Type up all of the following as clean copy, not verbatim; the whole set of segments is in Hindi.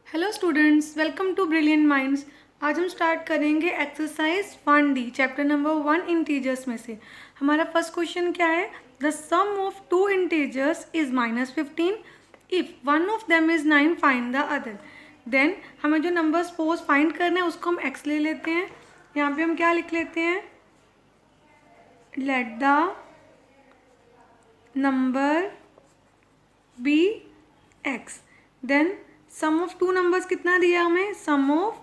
Hello students, welcome to brilliant minds. आज हम स्टार्ट करेंगे exercise 1D chapter number 1 integers में से। हमारा फर्स्ट क्वेश्चन क्या है? The sum of two integers is -15 if one of them is 9 find the other. Then हमें जो नंबर सपोज फाइंड करना है उसको हम एक्स ले लेते हैं। यहाँ पे हम क्या लिख लेते हैं? Let the number be x. Then sum of two numbers कितना दिया हमें? Sum of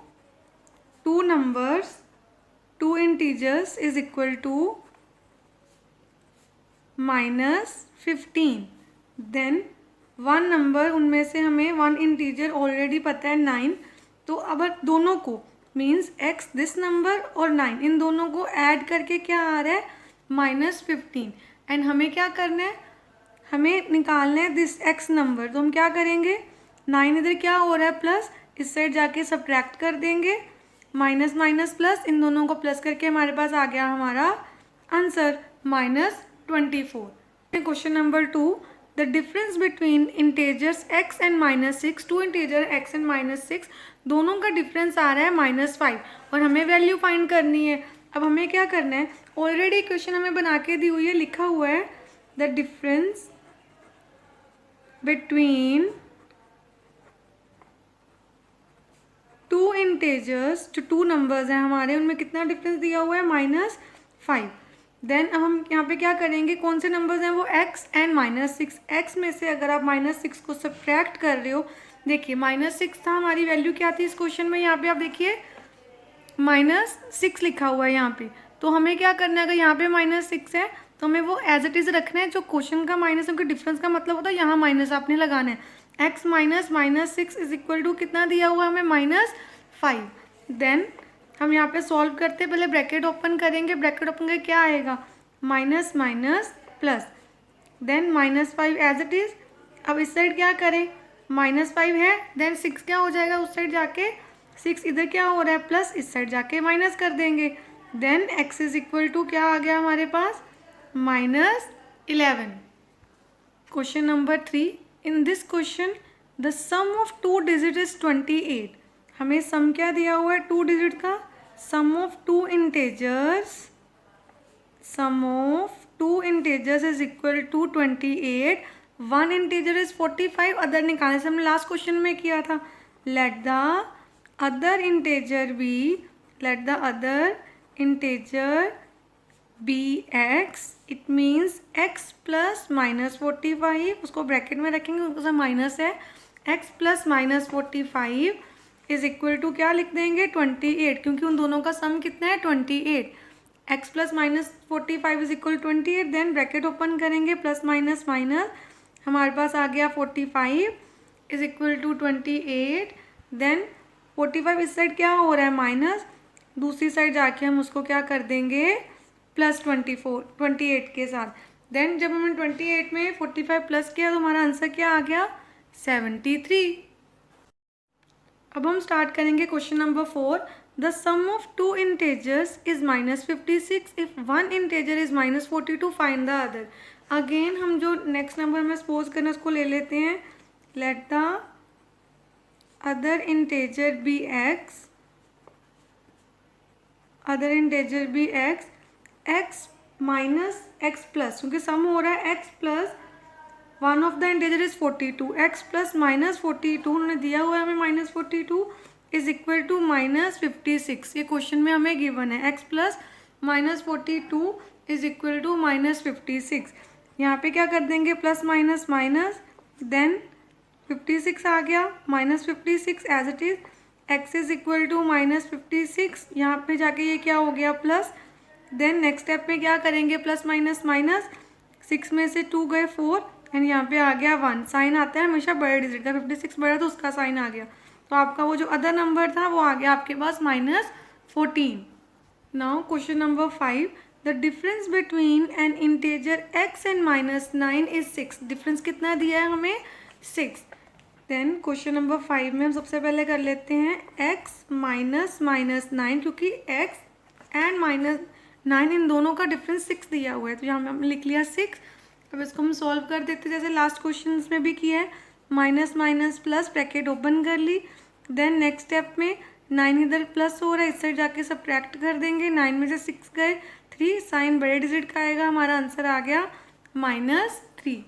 two numbers, two integers is equal to -15। Then one number, उनमें से हमें वन इंटीजर ऑलरेडी पता है 9। तो अब दोनों को मीन्स एक्स दिस नंबर और 9 इन दोनों को ऐड करके क्या आ रहा है? -15। एंड हमें क्या करना है? हमें निकालना है दिस एक्स नंबर। तो हम क्या करेंगे? 9 इधर क्या हो रहा है? प्लस, इस साइड जाके सब्ट्रैक्ट कर देंगे। माइनस माइनस प्लस, इन दोनों को प्लस करके हमारे पास आ गया हमारा answer -24। Question number 2, the difference between integers x and -6। Two integer x and -6 दोनों का डिफरेंस आ रहा है -5 और हमें वैल्यू फाइंड करनी है। अब हमें क्या करना है? ऑलरेडी क्वेश्चन हमें बना के दी हुई है, लिखा हुआ है the difference between to integers. जो टू नंबर्स हैं हमारे, उनमें कितना डिफरेंस दिया हुआ है? -5। देन अब हम यहाँ पे क्या करेंगे? कौन से नंबर्स हैं वो? x and -6। x में से अगर आप -6 को सब्ट्रैक्ट कर रहे हो, देखिए -6 था, हमारी वैल्यू क्या थी इस क्वेश्चन में? यहाँ पे आप देखिए -6 लिखा हुआ है यहाँ पे। तो हमें क्या करना है? अगर यहाँ पे -6 है तो हमें वो एज इट इज़ रखना है। जो क्वेश्चन का माइनस उनके डिफरेंस का मतलब होता है, यहाँ माइनस आपने लगाना है। x minus -6 is equal to कितना दिया हुआ हमें? -5। देन हम यहाँ पे सॉल्व करते, पहले ब्रैकेट ओपन करेंगे। ब्रैकेट ओपन करके क्या आएगा? Minus minus plus, then -5 as it is. अब इस साइड क्या करें? -5 है, देन 6 क्या हो जाएगा उस साइड जाके? 6 इधर क्या हो रहा है? प्लस, इस साइड जाके माइनस कर देंगे। Then x is equal to क्या आ गया हमारे पास? -11। Question number 3, in this question the sum of two digit is 28। हमें सम क्या दिया हुआ है? टू डिजिट का। Sum of two integers, sum of two integers is equal to 28। One integer is 45। Other निकालने से हमने लास्ट क्वेश्चन में किया था। Let the other integer be, let the other integer be x. It means x plus -45, उसको ब्रैकेट में रखेंगे, उसका माइनस है। x plus -45 is equal to क्या लिख देंगे? 28, क्योंकि उन दोनों का सम कितना है? 28। x plus -45 is equal 28। Then bracket open करेंगे, प्लस माइनस माइनस, हमारे पास आ गया 45 इज इक्वल टू 28। देन 45 इस साइड क्या हो रहा है? माइनस, दूसरी साइड जाके हम उसको क्या कर देंगे? +28 के साथ। देन जब हमने 28 में 45 प्लस किया तो हमारा आंसर क्या आ गया? 73। अब हम स्टार्ट करेंगे question number 4, the sum of two integers is -56 if one integer is -42 find the other. Again हम जो नेक्स्ट नंबर में सपोज करना उसको ले लेते हैं। Let the other integer be x, other integer be x, x minus x plus, क्योंकि सम हो रहा है x plus one of the integer is 42। x plus -42 उन्होंने दिया हुआ है हमें -42 इज इक्वल टू -56। ये क्वेश्चन में हमें गिवन है x plus -42 is equal to -56। यहाँ पे क्या कर देंगे? प्लस माइनस माइनस, देन 56 आ गया, -56 as it is. x is equal to -56, यहाँ पे जाके ये क्या हो गया? प्लस। देन नेक्स्ट स्टेप में क्या करेंगे? प्लस माइनस माइनस, 6 में से 2 गए 4 एंड यहाँ पे आ गया 1। साइन आता है हमेशा बड़े डिजिट का, 56 बड़ा तो उसका साइन आ गया। तो आपका वो जो अदर नंबर था वो आ गया आपके पास -14। Now question number 5, the difference between an integer x and -9 is 6। Difference कितना दिया है हमें? 6। देन क्वेश्चन नंबर 5 में हम सबसे पहले कर लेते हैं x माइनस -9, क्योंकि x एंड -9 इन दोनों का डिफरेंस 6 दिया हुआ है, तो यहाँ पे हमने लिख लिया 6। अब इसको हम सॉल्व कर देते हैं जैसे लास्ट क्वेश्चन में भी किया है। Minus minus plus, bracket open कर ली, देन नेक्स्ट स्टेप में 9 इधर प्लस हो रहा है, इस साइड जाके सब्ट्रैक्ट कर देंगे, 9 में से 6 गए 3, साइन बड़े डिजिट का आएगा, हमारा आंसर आ गया -3।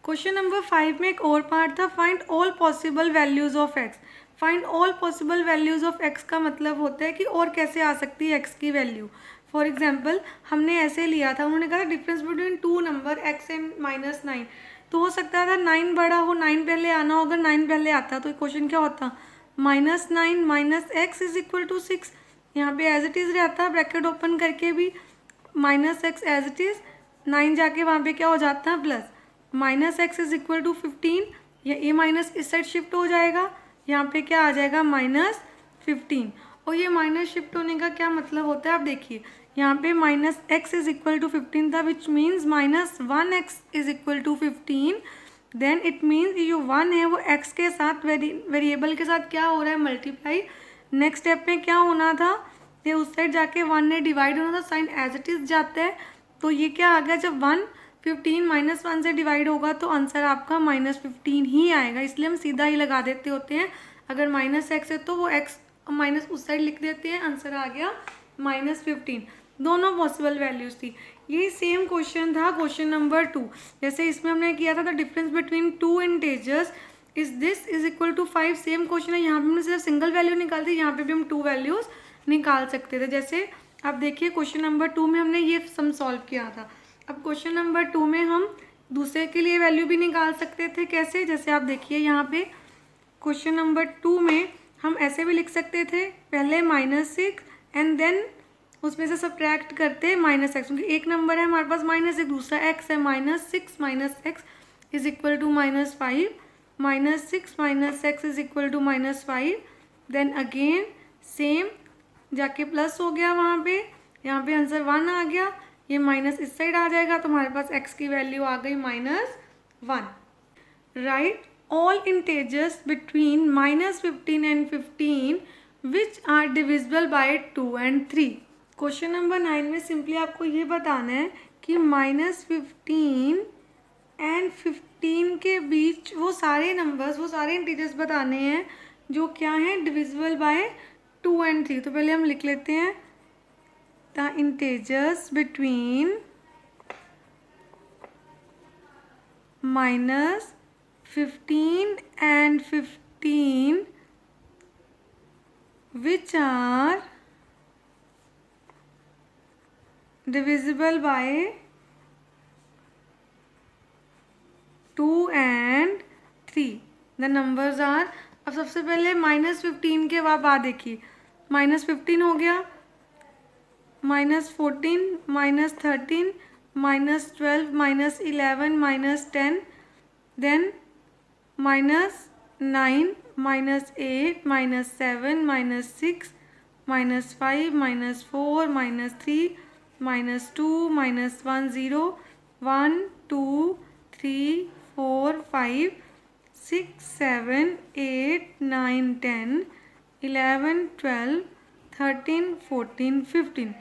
क्वेश्चन नंबर 5 में एक और पार्ट था, find all possible values of x. Find all possible values of x का मतलब होता है कि और कैसे आ सकती है एक्स की वैल्यू। फॉर एग्जाम्पल हमने ऐसे लिया था, उन्होंने कहा था difference between to number x and -9, तो हो सकता था 9 बड़ा हो, 9 पहले आना हो, अगर 9 पहले आता तो क्वेश्चन क्या होता, -9 minus x is equal to 6। यहाँ पे एज इट इज़ रहता, ब्रैकेट ओपन करके भी -x एज इट इज़, 9 जाके वहाँ पे क्या हो जाता है plus, -x is equal to 15, या ए माइनस इस साइड शिफ्ट हो जाएगा, यहाँ पे क्या आ जाएगा -15। और ये माइनस शिफ्ट होने का क्या मतलब होता है, आप देखिए यहाँ पे -x इज इक्वल टू 15 था, which means -1x is equal to 15। Then it means ये जो 1 है वो x के साथ वेरिएबल के साथ क्या हो रहा है, मल्टीप्लाई। नेक्स्ट स्टेप में क्या होना था, ये उस साइड जाके 1 ने डिवाइड होना था, साइन एज इट इज़ जाता है, तो ये क्या आ गया, जब 1 15 -1 से डिवाइड होगा तो आंसर आपका -15 ही आएगा, इसलिए हम सीधा ही लगा देते होते हैं। अगर -x है तो वो x माइनस उस साइड लिख देते हैं, आंसर आ गया -15। दोनों पॉसिबल वैल्यूज थी। यही सेम क्वेश्चन था क्वेश्चन नंबर 2, जैसे इसमें हमने किया था the difference between two integers is this is equal to 5। Same question है, यहाँ पे हमने सिर्फ सिंगल वैल्यू निकाली थी, यहाँ पे भी हम 2 वैल्यूज निकाल सकते थे। जैसे आप देखिए क्वेश्चन नंबर 2 में हमने ये सम सॉल्व किया था। अब क्वेश्चन नंबर 2 में हम दूसरे के लिए वैल्यू भी निकाल सकते थे, कैसे, जैसे आप देखिए यहाँ पे क्वेश्चन नंबर 2 में हम ऐसे भी लिख सकते थे, पहले -6 एंड देन उसमें से सब्ट्रैक्ट करते -x, क्योंकि एक नंबर है हमारे पास -1, दूसरा x है, -6 minus x is equal to -5, -6 - x is equal to -5। Then again same जाके प्लस हो गया वहाँ पे, यहाँ पे आंसर 1 आ गया, ये माइनस इस साइड आ जाएगा, तो हमारे पास x की वैल्यू आ गई -1। Right all integers between -15 and 15 which are divisible by 2 and 3। Question number 9 में सिंपली आपको ये बताना है कि -15 एंड 15 के बीच वो सारे नंबर्स, वो सारे इंटीजर्स बताने हैं जो क्या हैं, डिविजिबल बाय 2 and 3। तो पहले हम लिख लेते हैं the integers between -15 and 15 which are divisible by 2 and 3। the numbers are, अब सबसे पहले -15 के बाद देखिए -15 हो गया, -14 -13 -12 -11 -10, then -9 -8 -7 -6 -5 -4 -3 -2 -1 0 1 2 3 4 5 6 7 8 9 10 11 12 13 14 15।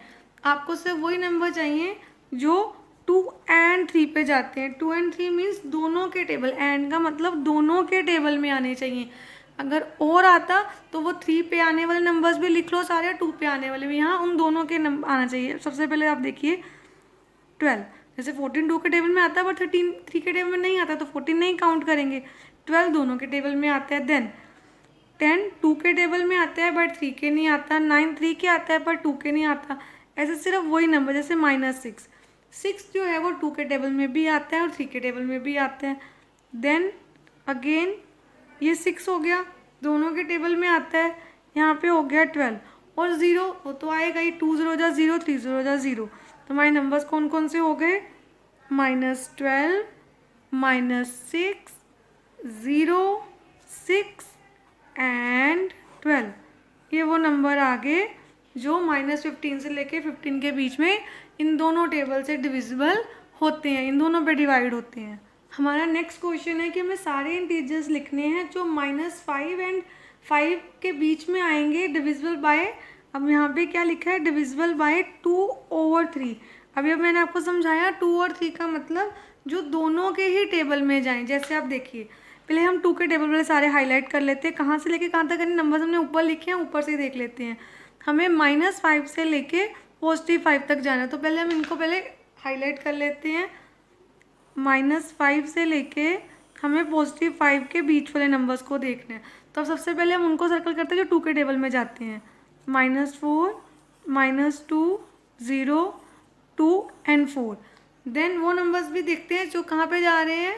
आपको सिर्फ वही नंबर चाहिए जो 2 and 3 पे जाते हैं। 2 and 3 मीन्स दोनों के टेबल, एंड का मतलब दोनों के टेबल में आने चाहिए। अगर और आता तो वो 3 पे आने वाले नंबर्स भी लिख लो सारे, 2 पे आने वाले भी, यहाँ उन दोनों के नंबर आना चाहिए। सबसे पहले आप देखिए 12, जैसे 14 2 के टेबल में आता है बट 13 3 के टेबल में नहीं आता, तो 14 नहीं काउंट करेंगे। 12 दोनों के टेबल में आता है। देन 10 2 के टेबल में आता है बट 3 के नहीं आता। 9 3 के आता है पर 2 के नहीं आता। ऐसे सिर्फ वही नंबर, जैसे -6 6 जो है वो 2 के टेबल में भी आता है और 3 के टेबल में भी आता है। देन अगेन ये 6 हो गया, दोनों के टेबल में आता है। यहाँ पे हो गया 12 और 0 वो तो आएगा ही, 2 0 जा 0 3 0 जा 0। तो हमारे नंबर्स कौन कौन से हो गए, -12 -6 0 6 एंड 12। ये वो नंबर आ गए जो -15 से लेके 15 के बीच में इन दोनों टेबल से डिविजिबल होते हैं, इन दोनों पे डिवाइड होते हैं। हमारा नेक्स्ट क्वेश्चन है कि हमें सारे इंटीजर्स लिखने हैं जो -5 एंड 5 के बीच में आएंगे, डिविजिबल बाय, अब यहाँ पे क्या लिखा है, डिविजिबल बाय 2/3। अभी अब मैंने आपको समझाया 2 और 3 का मतलब जो दोनों के ही टेबल में जाएं। जैसे आप देखिए पहले हम 2 के टेबल वाले सारे हाईलाइट कर लेते हैं। कहाँ से लेके कहाँ तक करने, नंबर्स हमने ऊपर लिखे हैं, ऊपर से देख लेते हैं। हमें -5 से लेके +5 तक जाना है, तो पहले हम इनको पहले हाईलाइट कर लेते हैं। -5 से लेके हमें +5 के बीच वाले नंबर्स को देखना है। तो अब सबसे पहले हम उनको सर्कल करते हैं जो 2 के टेबल में जाते हैं। -4, -2, 0, 2 एंड 4। देन वो नंबर्स भी देखते हैं जो कहाँ पे जा रहे हैं,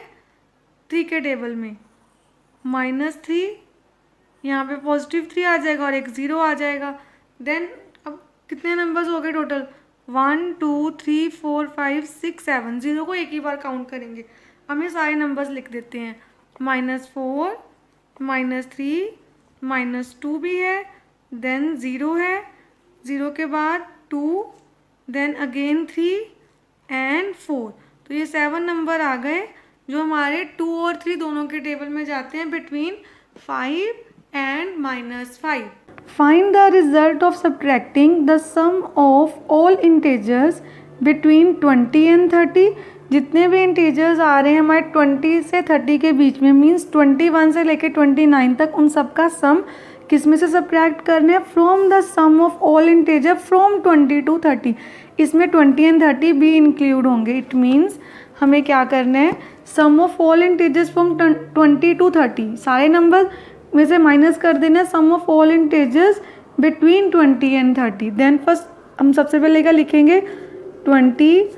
3 के टेबल में। -3, यहाँ पे +3 आ जाएगा और एक 0 आ जाएगा। देन अब कितने नंबर्स हो गए टोटल, 1 2 3 4 5 6 7। 0 को एक ही बार काउंट करेंगे। हम ये सारे नंबर्स लिख देते हैं। -4, -3, -2 भी है, देन 0 है, 0 के बाद 2, देन अगेन 3 एंड 4। तो ये 7 नंबर आ गए जो हमारे 2 और 3 दोनों के टेबल में जाते हैं between 5 and -5। Find the result of subtracting the sum of all integers between 20 and 30। जितने भी इंटीजर्स आ रहे हैं हमारे 20 से 30 के बीच में, मीन्स 21 से लेकर 29 तक, उन सब का सम किस में से सब्ट्रैक्ट करना है, from the sum of all integer from 20 to 30। इसमें 20 एंड 30 भी इंक्लूड होंगे। इट मीन्स हमें क्या करना है, sum of all integers from 20 to 30, सारे नंबर में से माइनस कर देना sum of all integers between 20 and 30। Then first हम सबसे पहले क्या लिखेंगे, 20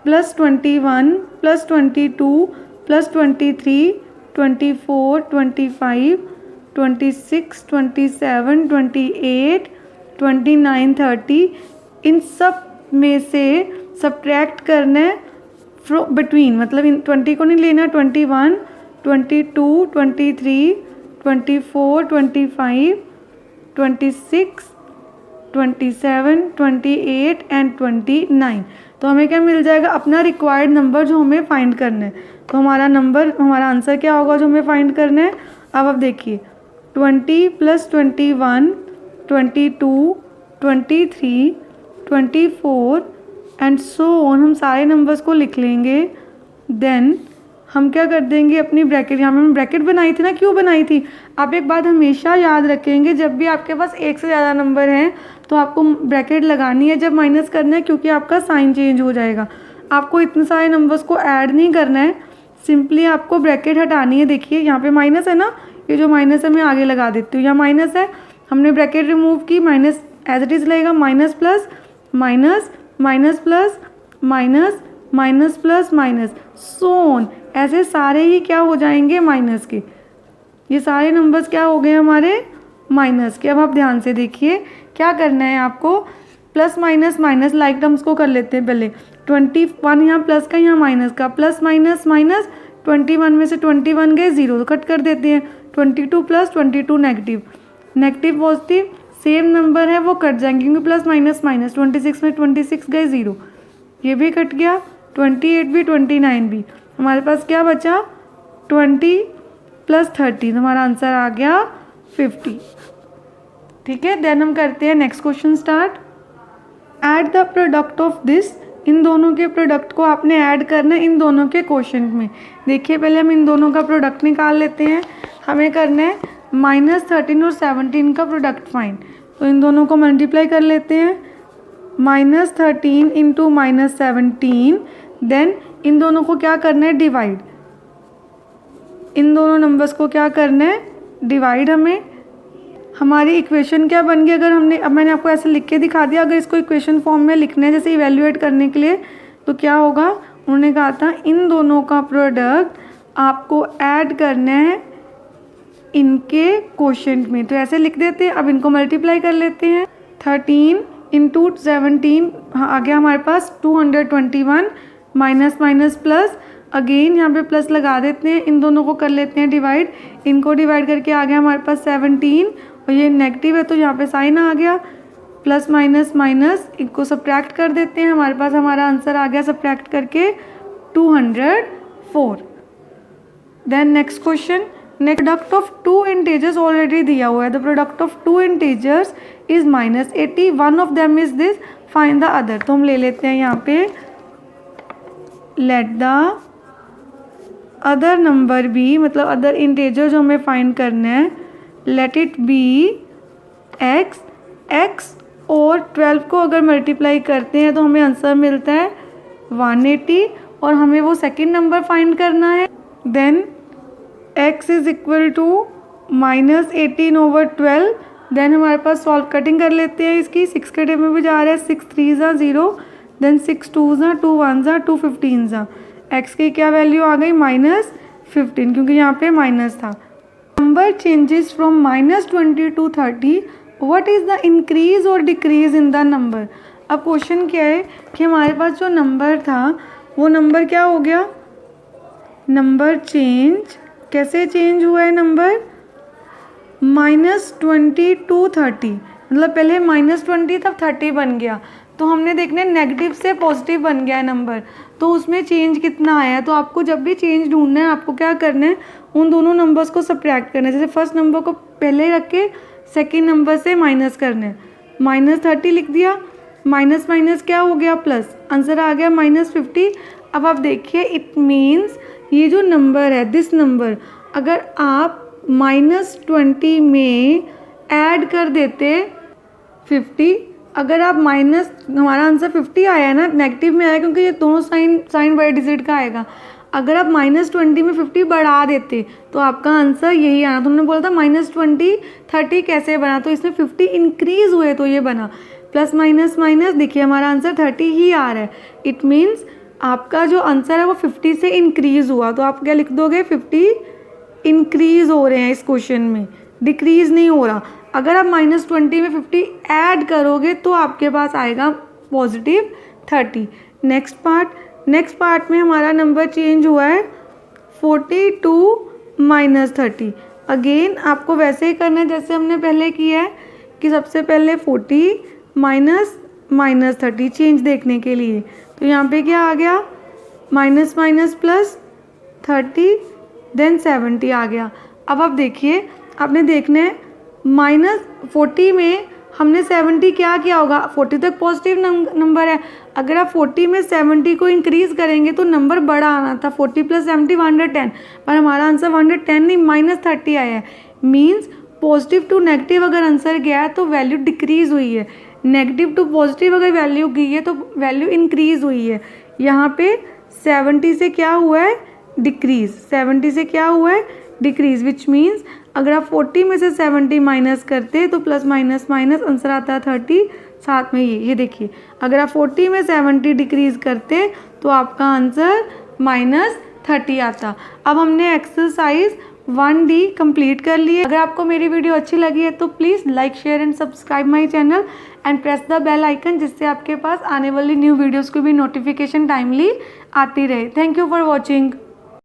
+ 21 + 22 + 23 24 25 26 27 28 29 30। इन सब में से सब्ट्रैक्ट करना है बिटवीन, मतलब इन 20 को नहीं लेना, 21 22 23 24 25 26 27 28 एंड 29। तो हमें क्या मिल जाएगा, अपना रिक्वायर्ड नंबर जो हमें फाइंड करना है। तो हमारा नंबर, हमारा आंसर क्या होगा जो हमें फाइंड करना है। अब आप देखिए 20 + 21 22 23 24 एंड सो ऑन, हम सारे नंबर्स को लिख लेंगे। देन हम क्या कर देंगे, अपनी ब्रैकेट, यहाँ पे हमने ब्रैकेट बनाई थी ना, क्यों बनाई थी, आप एक बात हमेशा याद रखेंगे, जब भी आपके पास एक से ज़्यादा नंबर हैं तो आपको ब्रैकेट लगानी है जब माइनस करना है, क्योंकि आपका साइन चेंज हो जाएगा। आपको इतने सारे नंबर्स को ऐड नहीं करना है, सिंपली आपको ब्रैकेट हटानी है। देखिए यहाँ पे माइनस है ना, ये जो माइनस है मैं आगे लगा देती हूँ, यहाँ माइनस है, हमने ब्रैकेट रिमूव की, माइनस एज इट इज़ लगेगा, minus plus minus minus plus minus minus plus minus so on, ऐसे सारे ही क्या हो जाएंगे, माइनस के। ये सारे नंबर्स क्या हो गए हमारे, माइनस के। अब आप ध्यान से देखिए क्या करना है आपको, plus minus minus like terms को कर लेते हैं पहले। 21 यहाँ प्लस का, यहाँ माइनस का, प्लस माइनस माइनस, 21 में से 21 गए 0 तो कट कर देते हैं। 22 + 22 negative, negative positive same number है वो कट जाएंगे क्योंकि प्लस माइनस माइनस। 26 में 26 गए 0, ये भी कट गया। 28 भी 29 भी, हमारे पास क्या बचा 20 + 30, तो हमारा आंसर आ गया 50। ठीक है, देन हम करते हैं next question start. Add the product of this, इन दोनों के प्रोडक्ट को आपने ऐड करना है इन दोनों के क्वेश्चन में। देखिए पहले हम इन दोनों का प्रोडक्ट निकाल लेते हैं। हमें करना है -13 और 17 का प्रोडक्ट फाइंड। तो इन दोनों को मल्टीप्लाई कर लेते हैं, -13 × -17। देन इन दोनों को क्या करना है, डिवाइड। इन दोनों नंबर्स को क्या करना है, डिवाइड। हमारी इक्वेशन क्या बन गई, अगर हमने, अब मैंने आपको ऐसे लिख के दिखा दिया, अगर इसको इक्वेशन फॉर्म में लिखना है जैसे इवेल्युएट करने के लिए, तो क्या होगा, उन्होंने कहा था इन दोनों का प्रोडक्ट आपको ऐड करना है इनके क्वोशेंट में। तो ऐसे लिख देते हैं। अब इनको मल्टीप्लाई कर लेते हैं। 13 × 17 आ गया हमारे पास 221, माइनस माइनस प्लस, अगेन यहाँ पे प्लस लगा देते हैं। इन दोनों को कर लेते हैं डिवाइड, इनको डिवाइड करके आ गया हमारे पास 17, और ये नेगेटिव है तो यहाँ पे साइन आ गया, प्लस माइनस माइनस, इनको सब्ट्रैक्ट कर देते हैं। हमारे पास हमारा आंसर आ गया सब्ट्रैक्ट करके 204। Then next question, product of 2 integers already दिया हुआ है। The product of 2 integers is -80, one of them is this, find the other. तो हम ले लेते हैं यहाँ पे let the other number be, मतलब अदर इंटीजर जो हमें फाइंड करना है, let it be x. X और 12 को अगर मल्टीप्लाई करते हैं तो हमें आंसर मिलता है 180 और हमें वो सेकंड नंबर फाइंड करना है। Then x is equal to -18/12। देन हमारे पास सॉल्व कटिंग कर लेते हैं इसकी। 6 के टेबल में जा रहा है, 6 3 ज़ा 0, देन 6 2 ज़ा 2 1 ज़ा 2 15 ज़ा। x की क्या वैल्यू आ गई -15, क्योंकि यहाँ पे माइनस था। Number changes from -20 to 30, what is the increase और डिक्रीज इन द नंबर। अब क्वेश्चन क्या है कि हमारे पास जो नंबर था वो नंबर क्या हो गया, नंबर चेंज कैसे चेंज हुआ है, नंबर -20 to 30, मतलब पहले -20 तब 30 बन गया। तो हमने देखना है नेगेटिव से पॉजिटिव बन गया है नंबर, तो उसमें चेंज कितना आया है। तो आपको जब भी चेंज ढूंढना है आपको क्या करना है, उन दोनों नंबर्स को सब्ट्रैक्ट करना है। जैसे फर्स्ट नंबर को पहले रख के सेकेंड नंबर से माइनस करना है। -30 लिख दिया, माइनस माइनस क्या हो गया प्लस, आंसर आ गया -50। अब आप देखिए इट मीन्स ये जो नंबर है, दिस नंबर, अगर आप -20 में ऐड कर देते 50, अगर आप माइनस, हमारा आंसर 50 आया है ना, नेगेटिव में आया क्योंकि ये दोनों साइन बड़े डिजिट का आएगा। अगर आप -20 में 50 बढ़ा देते तो आपका आंसर यही आना। तो हमने बोला था -20 30 कैसे बना, तो इसमें 50 इंक्रीज हुए तो ये बना। प्लस माइनस माइनस, देखिए हमारा आंसर 30 ही आ रहा है। इट मीन्स आपका जो आंसर है वो 50 से इंक्रीज हुआ। तो आप क्या लिख दोगे, 50 इंक्रीज हो रहे हैं इस क्वेश्चन में, डिक्रीज नहीं हो रहा। अगर आप -20 में 50 ऐड करोगे तो आपके पास आएगा +30। नेक्स्ट पार्ट में हमारा नंबर चेंज हुआ है 40 to -30। अगेन आपको वैसे ही करना है जैसे हमने पहले किया है कि सबसे पहले 40 माइनस -30 चेंज देखने के लिए। तो यहाँ पे क्या आ गया, माइनस माइनस प्लस 30, देन 70 आ गया। अब आप देखिए, आपने देखना है -40 में हमने 70 क्या किया होगा, 40 तक पॉजिटिव नंबर है। अगर आप 40 में 70 को इंक्रीज करेंगे तो नंबर बड़ा आना था, 40 + 70 110, पर हमारा आंसर 110 नहीं -30 आया है। मीन्स पॉजिटिव टू नेगेटिव अगर आंसर गया है तो वैल्यू डिक्रीज हुई है, नेगेटिव टू पॉजिटिव अगर वैल्यू गई है तो वैल्यू इंक्रीज हुई है। यहाँ पे 70 से क्या हुआ है, डिक्रीज, 70 से क्या हुआ है, डिक्रीज, विच मीन्स अगर आप 40 में से 70 माइनस करते तो प्लस माइनस माइनस आंसर आता है 30, साथ में ये देखिए, अगर आप 40 में 70 डिक्रीज करते तो आपका आंसर -30 आता। अब हमने एक्सरसाइज 1D कंप्लीट कर ली है। अगर आपको मेरी वीडियो अच्छी लगी है तो please like share and subscribe my channel and press the bell icon, जिससे आपके पास आने वाली न्यू वीडियोज़ की भी नोटिफिकेशन टाइमली आती रहे। Thank you for watching.